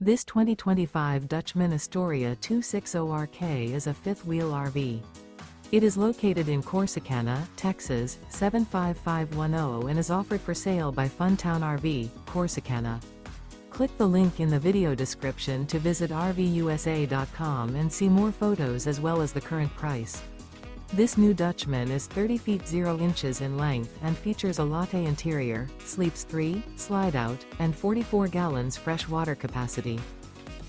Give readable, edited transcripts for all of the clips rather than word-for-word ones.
This 2025 Dutchmen Astoria 260RK is a fifth-wheel RV. It is located in Corsicana, Texas, 75510 and is offered for sale by Funtown RV, Corsicana. Click the link in the video description to visit RVUSA.com and see more photos as well as the current price. This new Dutchman is 30 feet 0 inches in length and features a LATTE interior, sleeps 3, slide-out, and 44 gallons fresh water capacity.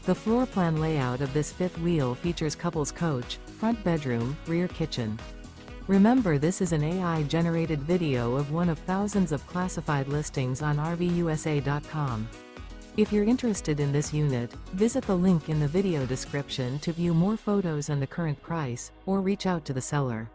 The floor plan layout of this fifth wheel features couples coach, front bedroom, rear kitchen. Remember, this is an AI-generated video of one of thousands of classified listings on RVUSA.com. If you're interested in this unit, visit the link in the video description to view more photos and the current price, or reach out to the seller.